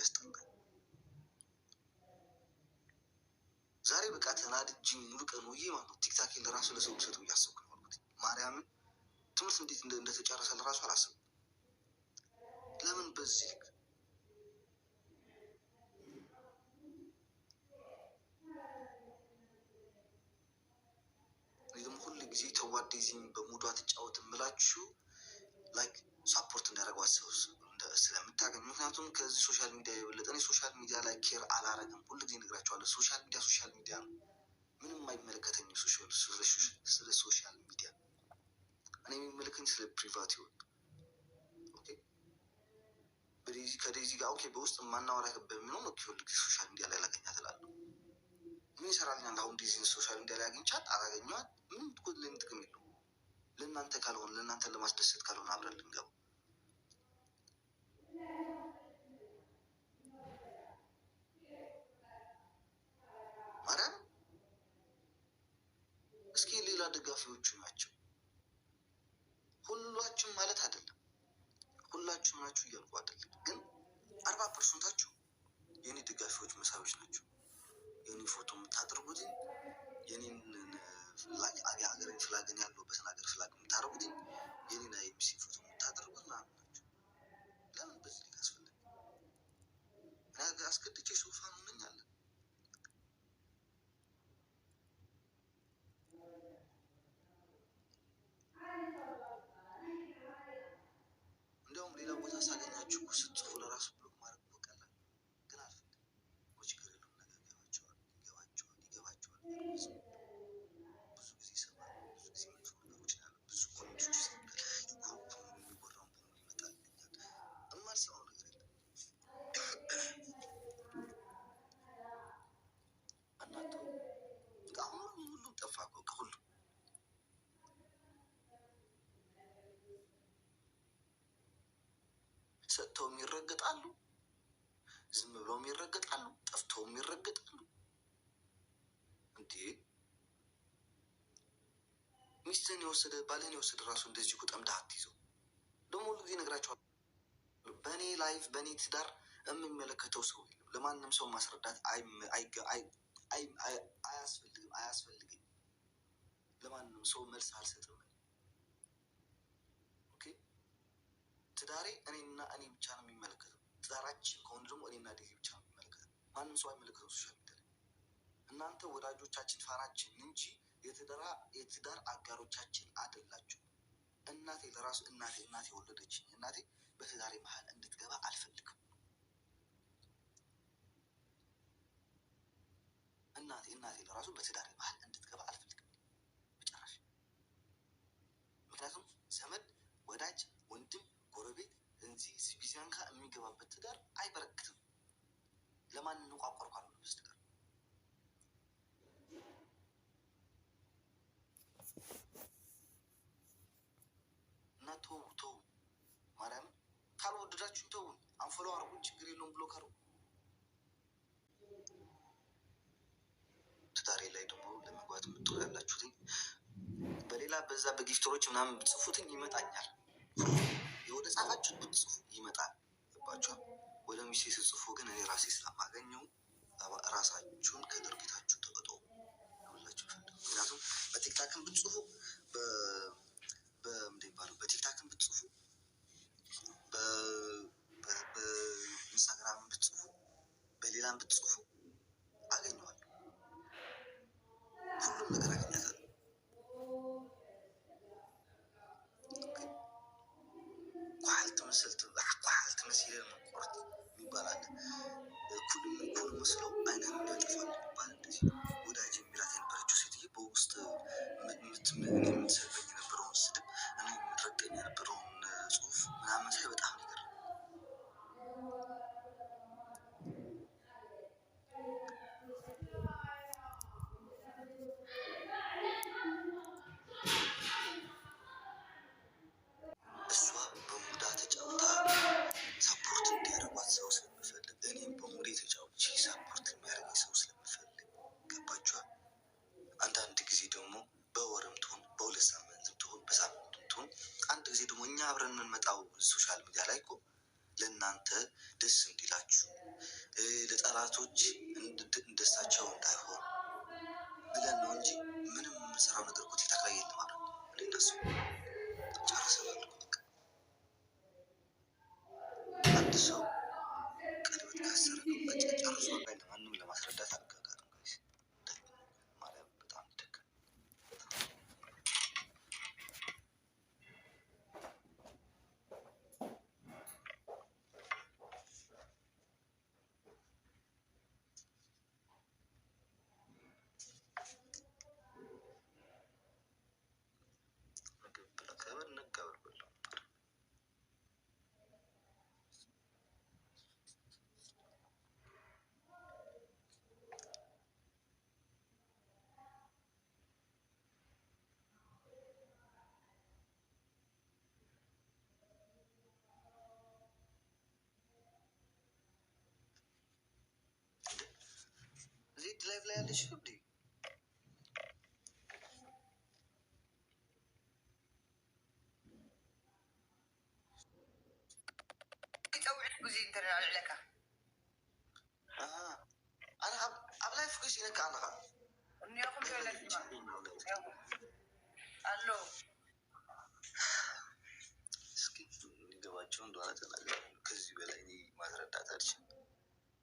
እያስጠላኝ ዛሬ በቃ ተናድጄ ሙሉ ቀን ውዬ ማለት ነው ቲክታኬን ለራሱ ለሰው ሰጠው እያሰብኩ ነው አልኩት። ማርያምን ትምህርት እንዴት እንደተጨረሰ ለራሱ አላሰብኩም። ለምን በዚህ ልክ እኔ ደግሞ ሁሉ ጊዜ ተዋዴዚኝ በሙዷ ትጫወት የምላችሁ ላይክ ሳፖርት እንዳደረጓት ሰው ስለምታገኝ። ምክንያቱም ከዚህ ሶሻል ሚዲያ የበለጠ እኔ ሶሻል ሚዲያ ላይ ኬር አላረግም። ሁሉ ጊዜ እነግራቸዋለሁ ሶሻል ሚዲያ ነው። ምንም አይመለከተኝም ስለ ሶሻል ሚዲያ። እኔ የሚመለከኝ ስለ ፕሪቫት ይሆን ከዴዚ ጋር ኦኬ በውስጥ ማናወራ በሚሆን ሁሉ ጊዜ ሶሻል ሚዲያ ላይ ላገኛት እላለሁ። ምን ይሰራልኛል አሁን ዴዚን ሶሻል ሚዲያ ላይ አግኝቻት አላገኘኋት ምንም ለምን ጥቅም የለውም። ለእናንተ ካልሆነ ለእናንተ ለማስደሰት ካልሆነ አብረን ልንገባ ማርያም። እስኪ ሌላ ደጋፊዎቹ ናቸው ሁላችሁም ማለት አይደለም ሁላችሁም ናችሁ እያልኩ አይደለም፣ ግን 40%ታችሁ የኔ ደጋፊዎች መሳቢዎች ናቸው። የኔ ፎቶ የምታደርጉት የኔን የሀገርን ፍላግን ያለበትን ሀገር ፍላግ የምታደርጉት የኔና የሚሲ ፎቶ የምታደርጉት ምናምን ናቸው። ለምን በዚህ ልክ አስፈለገ? እኔ አስገድቼ ሶፋ ነው ነኝ አለ። እንዲያውም ሌላ ቦታ ሳገኛችሁ ስትጽፉ ለራሱ ብሎክ ማድረግ በቀላል ግን አልፈልግም። ችግር የለውም ነገር ይገባቸዋል። ብዙ ጊዜ ይሰማል፣ ብዙ ጊዜ መጥፎ ነገሮች ያሉ ብዙ ኮሜንቶች የግሩፕ የሚወራውን በሙሉ ይመጣልኛል። እማልሰማው ነገር የለም። እናንተ አሁን ሁሉም ጠፋ እኮ ከሁሉም ሰጥተውም ይረገጣሉ፣ ዝም ብለውም ይረገጣሉ፣ ጠፍተውም ይረገጣሉ። እንዴ ሚስትህን የወሰደ ባልህን የወሰደ ራሱ እንደዚህ እኮ ጠምደህ አትይዘው። ደግሞ ሁሉ ጊዜ እነግራቸዋለሁ በእኔ ላይፍ በእኔ ትዳር የሚመለከተው ሰው የለም። ለማንም ሰው ማስረዳት አያስፈልግም። ለማንም ሰው መልስ አልሰጥም። ትዳሬ እኔና እኔ ብቻ ነው የሚመለከተው። ትዳራችን ከሆነ ደግሞ እኔና ዴዚ ብቻ ነው የሚመለከተው። ማንም ሰው አይመለከተው። ሶሻል ሚዲያ እናንተ ወዳጆቻችን ፋናችን እንጂ የትዳር አጋሮቻችን አይደላችሁ። እናቴ ለራሱ እናቴ ወለደችኝ። እናቴ በትዳሬ መሀል እንድትገባ አልፈልግም። እናቴ ለራሱ በትዳሬ መሀል እንድትገባ አልፈልግም በጭራሽ። ምክንያቱም ዘመድ፣ ወዳጅ፣ ወንድም፣ ጎረቤት እንዚህ ቢዚያንካ የሚገባበት ትዳር አይበረክትም። ለማን እንቋቋር ካልሆነ በስተቀር እና ተው ማርያምን ካልወደዳችሁ ተውን። አንፎሎ አርጉን፣ ችግር የለውም ብሎ ካሉ ትዳሬ ላይ ደግሞ ለመግባት የምትወ ያላችሁትኝ በሌላ በዛ በጊፍተሮች ምናምን ብትጽፉትኝ ይመጣኛል። የወደ ጻፋችሁ ብትጽፉ ይመጣል። ገባችኋል? ወደ ሚስቴ ስትጽፉ ግን እኔ ራሴ ስለማገኘው ራሳችሁን ከድርጊታችሁ ተቀጦ ሁላችሁ ፈልጉ። ምክንያቱም በቲክታክን ብትጽፉ በምንድን ይባለው በቲክታክን ብትጽፉ በኢንስታግራም ብትጽፉ በሌላም ብትጽፉ አገኘዋለሁ። ሁሉም ነገር አገኛታለሁ። ኳልት መስል ቆርጥ ይባላል። ኩል መስለው አይነን እንዳጠፋል ይባል። እንደዚህ ወዳጅ የሚላት የነበረችው ሴትዬ በውስጥ የምትሰድበኝ የነበረውን ስድብ እኔ የምትረቀኝ የነበረውን ጽሁፍ ምናምን ሳይ በጣም ነገር እሷ በሙዳ ተጫውታ ሰፖርት እንዲያደርጓት ሰው ስለምፈልግ እኔም በሙዴ ተጫውቼ ሰፖርት የሚያደርገኝ ሰው ስለምፈልግ ገባችኋል? አንዳንድ ጊዜ ደግሞ በወርም ትሁን በሁለት ሳምንትም ትሁን በሳምንትም ትሁን አንድ ጊዜ ደግሞ እኛ አብረን የምንመጣው ሶሻል ሚዲያ ላይ እኮ ለእናንተ ደስ እንዲላችሁ ለጠላቶች እንደሳቸው እንዳይሆን ብለን ነው እንጂ ምንም የምንሰራው ነገር እኮ ቲክታክ ላይ የለም ማለት ነው። እኔ እነሱ ጨርሰናል። አንድ ሰው ቀለበት ካሰረ ጨርሶ ማንም ለማስረዳት አልጋጋጥም። ማርያም በጣም ደግ ምግብ ብለ ከበር ነጋበር ብለው ዜድ ላይቭ ላይ ያለች እንዴ? ኣብ ላይፍ ኩስ ይነካ ኣለኻ አሎ እስኪ ገባቸው እንደሆነ ተናገር። ከዚህ በላይ ማስረዳት አልችልም፣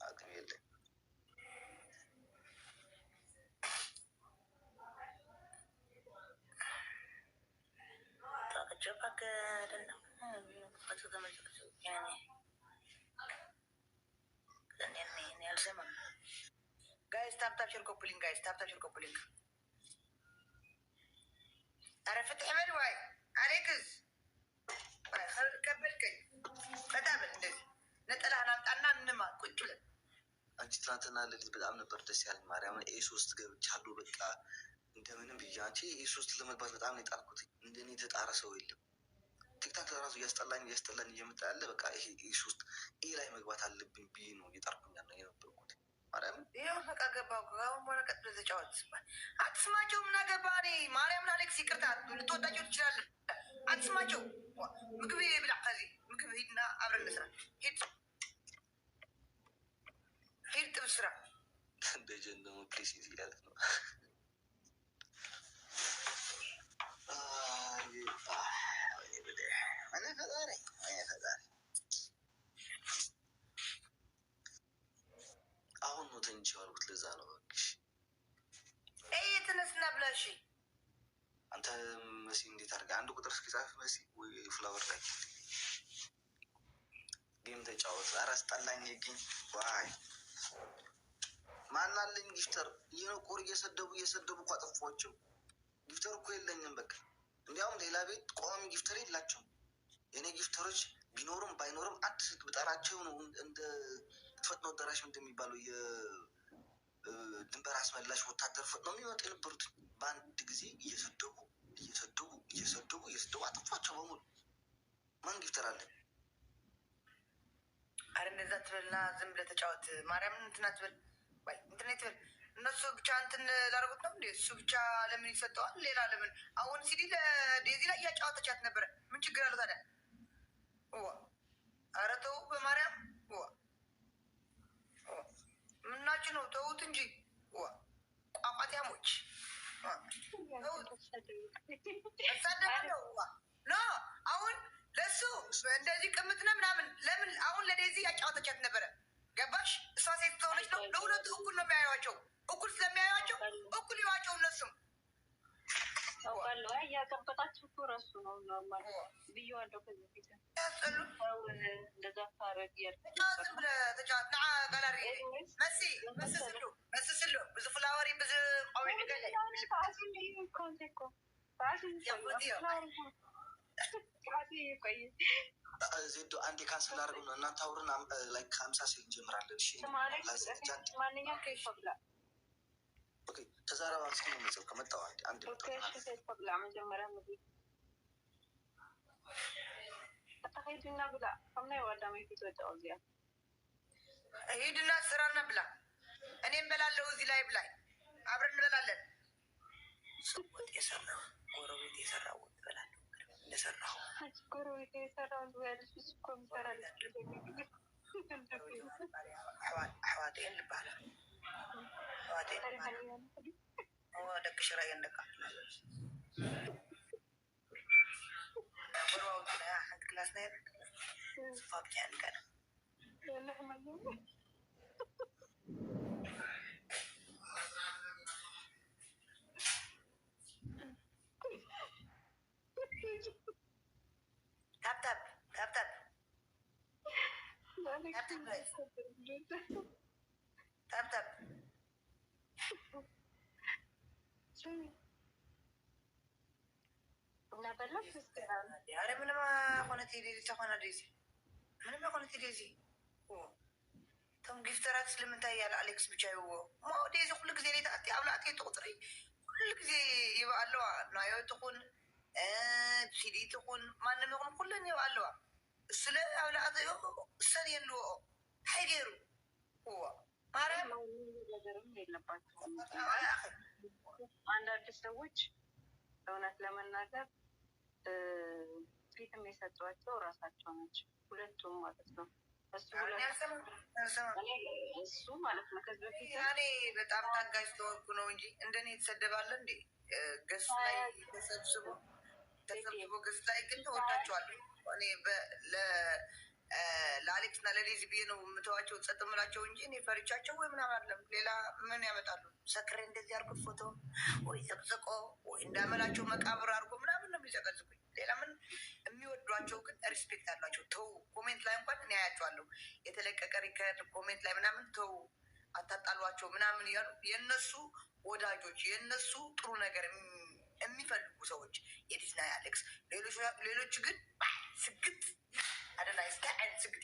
አቅም የለኝ። ጋይስ ታፕታፕ ሼር ኮፕሊንግ፣ ጋይስ ታፕታፕ ሼር ኮፕሊንግ። ኧረ ፍትሕ በል ዋይ አሌክስ ከበድከኝ። በጣም እንደዚህ ነጠላህን አምጣና እንማ ቁጭ ብለን። አንቺ ትናንትና ሌሊት በጣም ነበር ደስ ያለኝ። ማርያም ኤ3 ገብቻለሁ። በቃ እንደምንም ብዬ አንቺ ኤ3 ለመግባት በጣም ነው የጣርኩት። እንደኔ የተጣረ ሰው የለም። ቲክታክ ለራሱ እያስጠላኝ እየመጣ ያለ በቃ ይሄ ኤ3 ኤ ላይ መግባት አለብኝ ብዬ ነው እየጣርኩኝ ያለ የነበርኩት። ማርያም ይኸው በቃ ገባሁ። አሁን ወረቀት ተጫወት አትስማቸው። ምን አገባ እኔ ማርያምን። አሌክስ ይቅርታ ልትወዳቸው ትችላለህ። አትስማቸው። ምግብ ብላ ከዚህ ምግብ ሂድና አብረን እንስራ። ሂድ ሂድ ጥብስ ስራ። ደጀን ደግሞ ፕሊስ እያለት ነው። አሁን ነው ተኝቼ ዋልኩት። ለዛ ነው እባክሽ ተነስና ብላሽ። አንተ መሲ እንዴት አድርገህ አንድ ቁጥር እስኪ ጻፍ መሲ ወይ ፍላወር ላይ ጌም ተጫወት። ኧረ አስጠላኝ ግን ዋይ ማናለኝ ጊፍተር እየነቆር እየሰደቡ እኮ አጠፏቸው። ጊፍተር እኮ የለኝም በቃ። እንዲያውም ሌላ ቤት ቋሚ ጊፍተር የላቸውም። የእኔ ጊፍተሮች ቢኖሩም ባይኖርም አንድ ስልክ ብጠራቸው ነው እንደ ፈጥኖ ደራሽ እንደሚባለው የድንበር አስመላሽ ወታደር ፈጥነው የሚመጡ የነበሩት በአንድ ጊዜ እየሰደቡ አጠፏቸው በሙሉ። ማን ጊፍተር አለኝ? አረ እንደዛ ትበልና ዝም ብለህ ተጫወት። ማርያምን እንትና ትበል ወይ እንትና ትበል። እነሱ ብቻ እንትን ላደረጉት ነው እንዴ? እሱ ብቻ ለምን ይሰጠዋል? ሌላ ለምን? አሁን ሲዲ ለዴዚ ላይ እያጫወተቻት ነበረ። ምን ችግር አለው ታዲያ? አረ ተው በማርያም ምናችሁ ነው? ተውት እንጂ ቋቋቲያሞች እሳደባለሁ ኖ አሁን ለሱ እንደዚህ ቅምጥ ነው ምናምን። ለምን አሁን ለዴዚ ያጫወተቻት ነበረ። ገባሽ? እሷ ሴት ተሆነች ነው። ለሁለቱ እኩል ነው የሚያዩዋቸው። እኩል ስለሚያዩዋቸው እኩል ይዋቸው። እነሱም እያቀበጣችሁ እኮ እረሱ ነው ኖርማል ብዬዋለሁ። ከዚህ ፊት ያስጠሉ እንደዛ ታረግ ተጫዋት ብለህ ተጫዋት ና ጋላሪ መሲ መስስሉ ብዙ ፍላወሪ ብዙ ቆሚዕ ገለ ዜዶ አንዴ ካንስል አድርገው ነው እናንተ አውርን ላይ ከ50 ሴት እንጀምራለን። ማንኛውም ከይፈብላ ተዛረባ እስኪ ነው መጽብ ከመጣው አንድ ብላ መጀመሪያ ምግብ ሂድና ብላ ከምና የዋዳመ ፊት ወጣው እዚያ ሂድና ስራና ብላ። እኔም በላለሁ እዚህ ላይ ብላይ አብረን እንበላለን። ወጥ የሰራ ጎረቤት የሰራ ወጥ በላለሁ። እንደሰራሁ أحواتين لبالا أحواتين هو دك شراي عندك بروا وكنا عند كلاسنا صفات عندك أنا تاب تاب تاب تاب تاب تاب أنا من ما كنت تيجي تكون ديزي من ما كنت تيجي تم جفترات سلمت هي الأليكس بجايو ما ديزي كل زي تأتي أولادي تقطري كل زي يبقى له نايو تكون سيدي تكون ما نمكن كلنا يبقى له السلا أولادي السنين له حيجرو هو عارف አንዳንድ ሰዎች እውነት ለመናገር ፊትም የሰጧቸው እራሳቸው ናቸው። ሁለቱም ማለት ነው። እሱ ማለት ነው። ከዚህ በፊት እኔ በጣም ታጋሽ ተወርኩ ነው እንጂ እንደኔ የተሰደባለ እንዴ ገስ ላይ ተሰብስቦ ገስ ላይ ግን ተወዳቸዋለሁ። እኔ ለአሌክስ እና ለሌዚ ብዬ ነው የምተዋቸው ጸጥ ምላቸው እንጂ እኔ ፈሪቻቸው ወይ ምናምን አለም። ሌላ ምን ያመጣሉ? ሰክሬ እንደዚህ አርጉት ፎቶ ወይ ዘቅዝቆ ወይ እንዳመላቸው መቃብር አርጎ ምናምን ነው የሚዘቀዝቁኝ። ሌላ ምን የሚወዷቸው ግን ሪስፔክት አላቸው። ተው ኮሜንት ላይ እንኳን እኔ ያያቸዋለሁ የተለቀቀ ሪከርድ ኮሜንት ላይ ምናምን ተው አታጣሏቸው ምናምን እያሉ የእነሱ ወዳጆች የእነሱ ጥሩ ነገር የሚፈልጉ ሰዎች የዲዝና አሌክስ ሌሎች ግን ስግጥ አደና ስታ ስግጥ